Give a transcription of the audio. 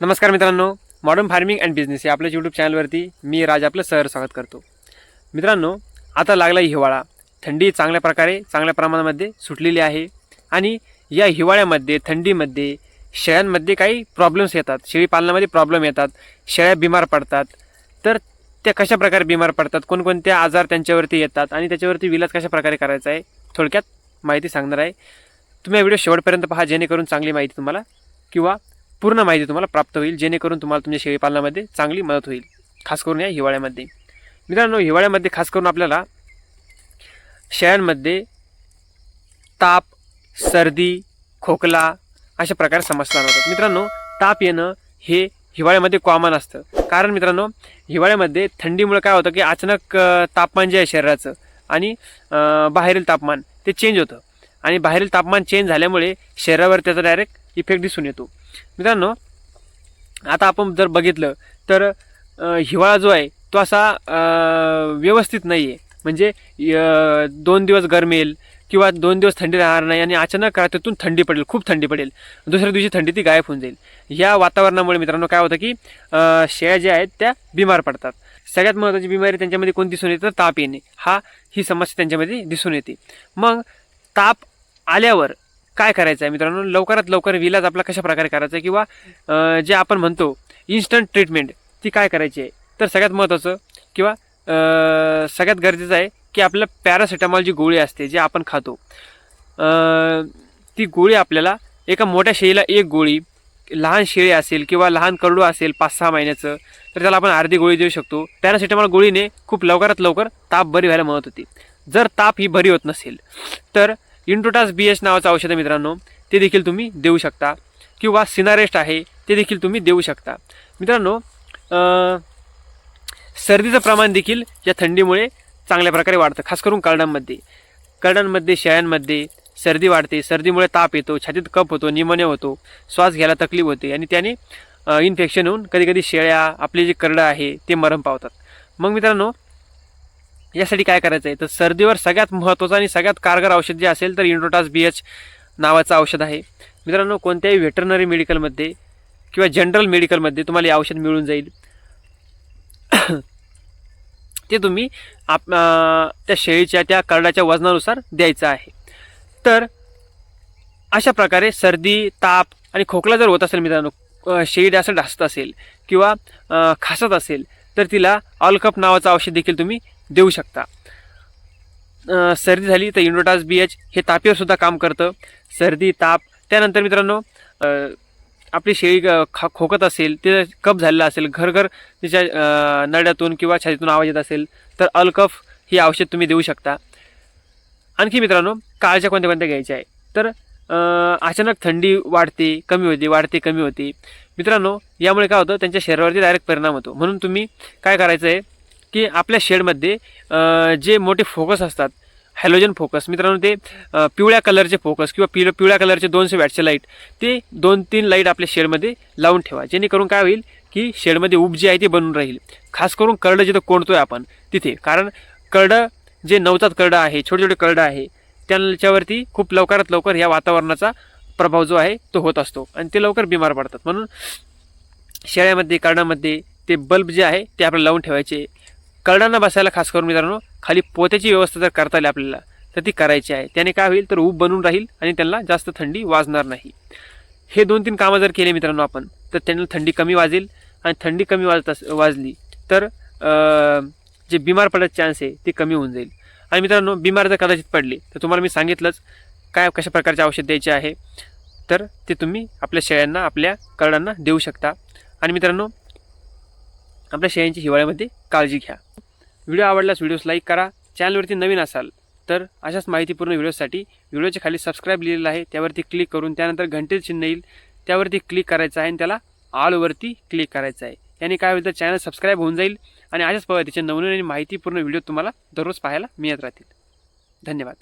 नमस्कार मित्रांनो, modern farming and business या आपल्या यूट्यूब चॅनलवरती मी राज आपलं स्वागत करतो. मित्रांनो, आता लागला हिवाळा. थंडी चांगल्या प्रमाणामध्ये सुटलेली आहे आणि या हिवाळ्यामध्ये थंडीमध्ये शेळ्यांमध्ये काही प्रॉब्लेम्स येतात. शेळी पालनामध्ये प्रॉब्लेम येतात. शेळ्या बिमार पडतात. तर त्या कशाप्रकारे बिमार पडतात, कोणकोणते आजार त्यांच्यावरती येतात आणि त्याच्यावरती इलाज कशाप्रकारे करायचा आहे थोडक्यात माहिती सांगणार आहे. तुम्ही हा व्हिडिओ शेवटपर्यंत पहा, जेणेकरून चांगली माहिती तुम्हाला किंवा पूर्ण माहिती तुम्हाला प्राप्त होईल, जेणेकरून तुम्हाला तुमच्या शेळीपालनामध्ये चांगली मदत होईल, खास करून या हिवाळ्यामध्ये. मित्रांनो, हिवाळ्यामध्ये खास करून आपल्याला शेळ्यांमध्ये ताप, सर्दी, खोकला अशा प्रकारे समस्या जाणवतात. मित्रांनो, ताप येणं हे हिवाळ्यामध्ये कॉमन असतं. कारण मित्रांनो, हिवाळ्यामध्ये थंडीमुळे काय होतं की अचानक तापमान जे आहे शरीराचं आणि बाहेरील तापमान ते चेंज होतं आणि बाहेरील तापमान चेंज झाल्यामुळे शरीरावर त्याचा डायरेक्ट इफेक्ट दिसून येतो. मित्रांनो, आता आपण जर बघितलं तर हिवाळा जो आहे तो असा व्यवस्थित नाही आहे. म्हणजे 2 दिवस गरमेल किंवा 2 दिवस थंडी राहणार नाही आणि अचानक रात्रीतून थंडी पडेल, खूप थंडी पडेल, दुसऱ्या दिवशी थंडी ती गायब होऊन जाईल. या वातावरणामुळे मित्रांनो काय होतं की शेळ्या ज्या आहेत त्या बिमार पडतात. सगळ्यात महत्त्वाची बिमारी त्यांच्यामध्ये कोण दिसून येते तर ताप येणे, ही समस्या त्यांच्यामध्ये दिसून येते. मग ताप आल्यावर काय करायचं आहे मित्रांनो, लवकरात लवकर इलाज आपला कशा प्रकारे करायचा आहे किंवा जे आपण म्हणतो इन्स्टंट ट्रीटमेंट ती काय करायची आहे. तर सगळ्यात महत्त्वाचं किंवा सगळ्यात गरजेचं आहे की आपल्याला पॅरासिटामॉल जी गोळी असते जे आपण खातो, ती गोळी आपल्याला एका मोठ्या शेळीला एक गोळी, लहान शेळी असेल किंवा लहान करडू असेल 5-6 महिन्याचं तर त्याला आपण अर्धी गोळी देऊ शकतो. पॅरासिटामॉल गोळीने खूप लवकरात लवकर ताप बरी व्हायला मदत होते. जर ताप ही बरी होत नसेल तर इंट्रोटास BH नावाचं औषध आहे मित्रांनो, ते देखील तुम्ही देऊ शकता किंवा सिनारेस्ट आहे ते देखील तुम्ही देऊ शकता. मित्रांनो, सर्दीचं प्रमाण देखील या थंडीमुळे चांगल्या प्रकारे वाढतं. खास करून करडांमध्ये शेळ्यांमध्ये सर्दी वाढते. सर्दीमुळे ताप येतो, छातीत कफ होतो, निमोनिया होतो, श्वास घ्यायला तकलीफ होते आणि त्याने इन्फेक्शन होऊन कधीकधी शेळ्या, आपले जे करडं आहे ते मरण पावतात. मग मित्रांनो, यासाठी काय करायचं आहे तर सर्दीवर सगळ्यात महत्त्वाचं आणि सगळ्यात कारगर औषध जे असेल तर इंट्रोटास BH नावाचं औषध आहे. मित्रांनो, कोणत्याही व्हेटरनरी मेडिकलमध्ये किंवा जनरल मेडिकलमध्ये तुम्हाला हे औषध मिळून जाईल. ते तुम्ही त्या शेळीच्या त्या करडाच्या वजनानुसार द्यायचं आहे. तर अशा प्रकारे सर्दी, ताप आणि खोकला जर होत असेल मित्रांनो, शेळी असं ढासत असेल किंवा खासत असेल तर तिला ऑलकप नावाचं औषध देखील तुम्ही देऊ शकता. सर्दी झाली तर इंट्रोटास BH हे तापीवर सुद्धा काम करतं. सर्दी, ताप. त्यानंतर मित्रांनो, आपली शेळी खोकत असेल, ते कफ झालेला असेल, घर तिच्या नरड्यातून किंवा छातीतून आवाज येत असेल तर अल्कफ ही औषध तुम्ही देऊ शकता. आणखी मित्रांनो, काळज्या कोणत्या घ्यायच्या आहे तर अचानक थंडी वाढते कमी होते, वाढते कमी होते. मित्रांनो, यामुळे काय होतं त्यांच्या शरीरावरती डायरेक्ट परिणाम होतो. म्हणून तुम्ही काय करायचं आहे की आपल्या शेडमध्ये जे मोठे फोकस असतात, हॅलोजन फोकस मित्रांनो, ते पिवळ्या कलरचे फोकस किंवा पिवळ्या कलरचे 200 वॅटचे लाईट, ते 2-3 लाईट आपल्या शेडमध्ये लावून ठेवा. जेणेकरून काय होईल की शेडमध्ये ऊब जी आहे ती बनून राहील. खास करून करडं जिथं कोणतोय आपण तिथे, कारण करडं जे नवजात करडं आहे, छोटे छोटे करडं आहे, त्यांच्यावरती खूप लवकरात लवकर या वातावरणाचा प्रभाव जो आहे तो होत असतो आणि ते लवकर बिमार पडतात. म्हणून शेळ्यामध्ये, करडामध्ये ते बल्ब जे आहे ते आपल्याला लावून ठेवायचे. करडांना बसायला खास करून मित्रांनो खाली पोत्याची व्यवस्था जर करता आली आपल्याला तर ती करायची आहे. त्याने काय होईल तर ऊब बनून राहील आणि त्यांना जास्त थंडी वाजणार नाही. हे 2-3 कामं जर केले मित्रांनो आपण तर त्यांना थंडी कमी वाजेल आणि थंडी कमी वाजली तर जे बिमार पडायचे चान्स आहे ते कमी होऊन जाईल. आणि मित्रांनो, बिमार जर कदाचित पडले तर तुम्हाला मी सांगितलंच कशा प्रकारचे औषध द्यायचे आहे, तर ते तुम्ही आपल्या शेळ्यांना, आपल्या करडांना देऊ शकता. आणि मित्रांनो, आपल्या शेळ्यांची हिवाळ्यामध्ये काळजी घ्या. व्हिडिओ आवडल्यास व्हिडिओस लाईक करा. चॅनलवरती नवीन असाल तर अशाच माहितीपूर्ण व्हिडिओसाठी व्हिडिओच्या खाली सबस्क्राईब लिहिलेलं आहे त्यावरती क्लिक करून त्यानंतर घंटेचं चिन्ह येईल त्यावरती क्लिक करायचं आहे आणि त्याला ऑलवरती क्लिक करायचं आहे. याने काय होईल तर चॅनल सबस्क्राईब होऊन जाईल आणि अशाच पद्धतीचे नवनवीन आणि माहितीपूर्ण व्हिडिओ तुम्हाला दररोज पाहायला मिळत राहतील. धन्यवाद.